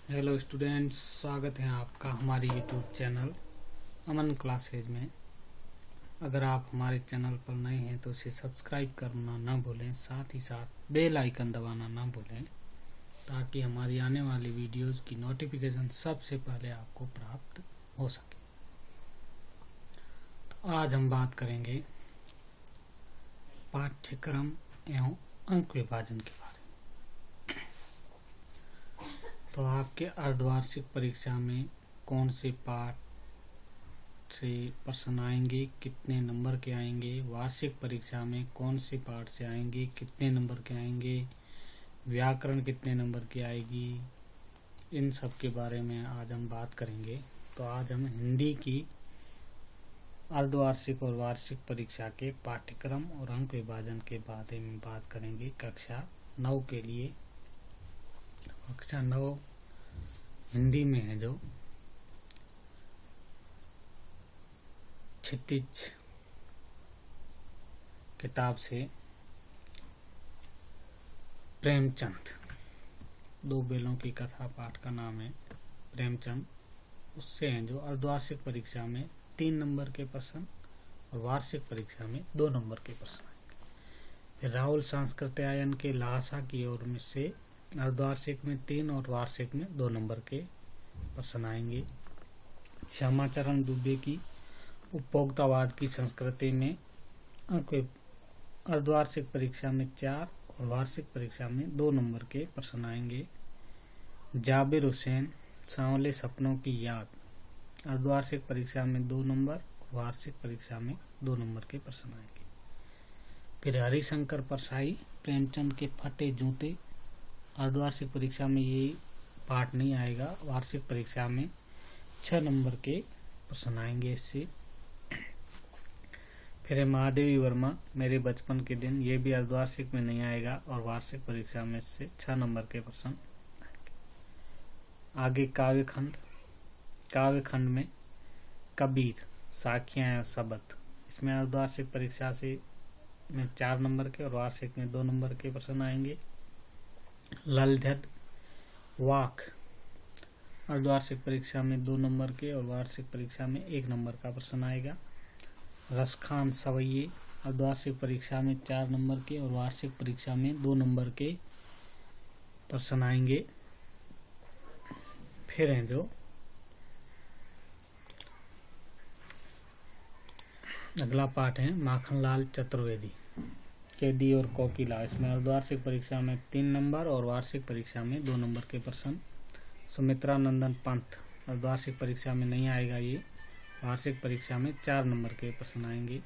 Hello students, स्वागत है आपका हमारे यूट्यूब चैनल अमन क्लासेज में। अगर आप हमारे चैनल पर नए हैं तो इसे सब्सक्राइब करना ना भूलें, साथ ही साथ बेल आइकन दबाना ना भूलें ताकि हमारी आने वाली वीडियोस की नोटिफिकेशन सबसे पहले आपको प्राप्त हो सके। तो आज हम बात करेंगे पाठ्यक्रम एवं अंक विभाजन के बारे में। तो आपके अर्धवार्षिक परीक्षा में कौन से पाठ से प्रश्न आएंगे, कितने नंबर के आएंगे, वार्षिक परीक्षा में कौन से पाठ से आएंगे, कितने नंबर के आएंगे, व्याकरण कितने नंबर की आएगी, इन सब के बारे में आज हम बात करेंगे। तो आज हम हिंदी की अर्धवार्षिक और वार्षिक परीक्षा के पाठ्यक्रम और अंक विभाजन के बारे में बात करेंगे कक्षा 9 के लिए। कक्षा 9 हिंदी में है जो क्षितिज किताब से प्रेमचंद, दो बेलों की कथा पाठ का नाम है प्रेमचंद, उससे हैं जो अर्धवार्षिक परीक्षा में 3 नंबर के प्रश्न और वार्षिक परीक्षा में 2 नंबर के प्रश्न आएंगे। फिर राहुल सांस्कृत्यायन के लहासा की ओर में से अर्धवार्षिक में 3 और वार्षिक में 2 नंबर के प्रश्न आएंगे। श्यामाचरण दुबे की उपभोक्तावाद की संस्कृति में अंक अर्धवार्षिक परीक्षा में 4 और वार्षिक परीक्षा में 2 नंबर के प्रश्न आएंगे। जाबिर हुसैन सांवले सपनों की याद अर्धवार्षिक परीक्षा में 2 नंबर और वार्षिक परीक्षा में 2 नंबर के प्रश्न आएंगे। फिर हरिशंकर परसाई प्रेमचंद के फटे जूते अर्धवार्षिक परीक्षा में ये पाठ नहीं आएगा, वार्षिक परीक्षा में 6 नंबर के प्रश्न आएंगे इससे। फिर महादेवी वर्मा मेरे बचपन के दिन, ये भी अर्धवार्षिक में नहीं आएगा और वार्षिक परीक्षा में से 6 नंबर के प्रश्न आएंगे। आगे काव्यखंड में कबीर साखियां एवं शब्द, इसमें अर्धवार्षिक परीक्षा से में 4 नंबर के और वार्षिक में 2 नंबर के प्रश्न आएंगे। ललधत वाक अर्धवार्षिक परीक्षा में 2 नंबर के और वार्षिक परीक्षा में 1 नंबर का प्रश्न आएगा। रसखान सवैये अर्धवार्षिक परीक्षा में 4 नंबर के और वार्षिक परीक्षा में 2 नंबर के प्रश्न आएंगे। फिर हैं जो अगला पाठ है माखनलाल चतुर्वेदी केडी और कोकिला, इसमें अर्धवार्षिक परीक्षा में 3 नंबर और वार्षिक परीक्षा में 2 नंबर के प्रश्न। सुमित्रा नंदन पंत अर्धवार्षिक परीक्षा में नहीं आएगा, ये वार्षिक परीक्षा में 4 नंबर के प्रश्न आएंगे।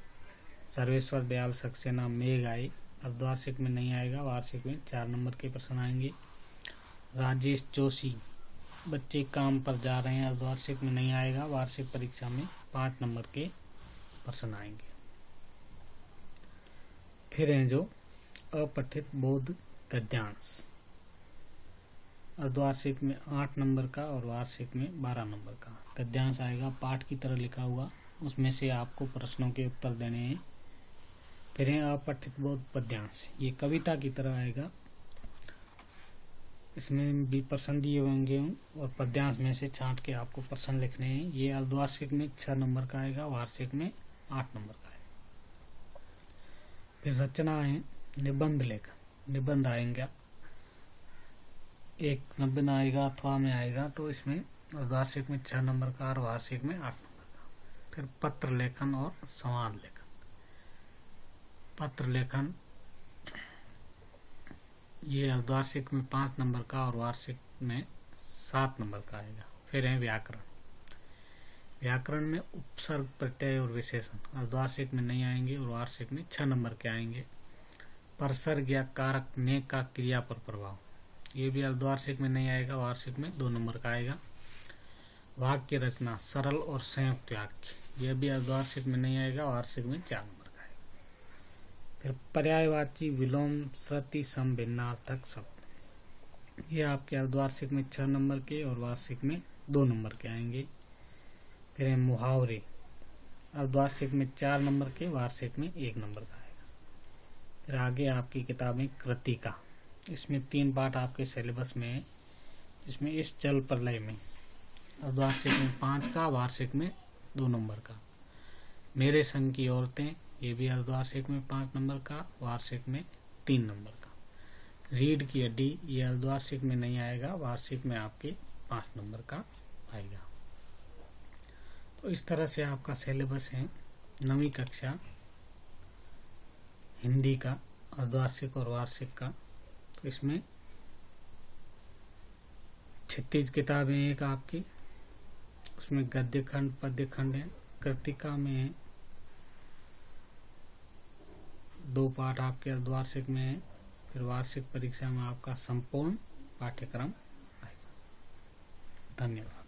सर्वेश्वर दयाल सक्सेना मेघ आए अर्धवार्षिक में नहीं आएगा, वार्षिक में 4 नंबर के प्रश्न आएंगे। राजेश जोशी बच्चे काम पर जा रहे हैं अर्धवार्षिक में नहीं आएगा, वार्षिक परीक्षा में 5 नंबर के प्रश्न आएंगे। फिर हैं जो अपठित बोध गद्यांश अर्धवार्षिक में 8 नंबर का और वार्षिक में 12 नंबर का गद्यांश आएगा, पाठ की तरह लिखा हुआ, उसमें से आपको प्रश्नों के उत्तर देने हैं। फिर है अपठित बोध पद्यांश, ये कविता की तरह आएगा, इसमें भी प्रश्न दिए होंगे और पद्यांश में से छांट के आपको प्रश्न लिखने हैं। ये अर्धवार्षिक में 6 नंबर का आएगा, वार्षिक में 8 नंबर का आएगा। फिर रचना है निबंध लेखन, निबंध आएंगे, एक निबंध आएगा अथवा में आएगा, तो इसमें वार्षिक में 6 नंबर का और वार्षिक में 8 नंबर का। फिर पत्र लेखन और संवाद लेखन, पत्र लेखन ये अर्धवार्षिक में 5 नंबर का और वार्षिक में 7 नंबर का आएगा। फिर है व्याकरण, व्याकरण में उपसर्ग प्रत्यय और विशेषण अर्धवार्षिक में नहीं आएंगे और वार्षिक में 6 नंबर के आएंगे। परसर्ग या कारक ने का क्रिया पर प्रभाव, ये भी अर्धवार्षिक में नहीं आएगा, वार्षिक में 2 नंबर का आएगा। वाक्य रचना सरल और संयुक्त वाक्य, यह भी अर्धवार्षिक में नहीं आएगा, वार्षिक में 4 नंबर का आएगा। फिर पर्यायवाची विलोम श्रुति सम भिन्नार्थक शब्द, ये आपके अर्धवार्षिक में 6 नंबर के और वार्षिक में 2 नंबर के आएंगे। फिर है मुहावरे अर्धवार्षिक में 4 नंबर के, वार्षिक में 1 नंबर का आएगा। फिर आगे आपकी किताबें कृतिका, इसमें 3 पाठ आपके सिलेबस में है। जिसमें इस चल प्रलय में अर्धवार्षिक में 5 का, वार्षिक में 2 नंबर का। मेरे संग की औरतें, ये भी अर्धवार्षिक में 5 नंबर का, वार्षिक में 3 नंबर का। रीढ़ की हड्डी, ये अर्धवार्षिक में नहीं आएगा, वार्षिक में आपके 5 नंबर का आएगा। तो इस तरह से आपका सिलेबस है 9वीं कक्षा हिंदी का, अर्धवार्षिक और वार्षिक का। तो इसमें 36 किताबें एक आपकी, उसमें गद्य खंड पद्य खंड है। कृतिका में 2 पाठ आपके अर्धवार्षिक में है। फिर वार्षिक परीक्षा में आपका संपूर्ण पाठ्यक्रम आएगा। धन्यवाद।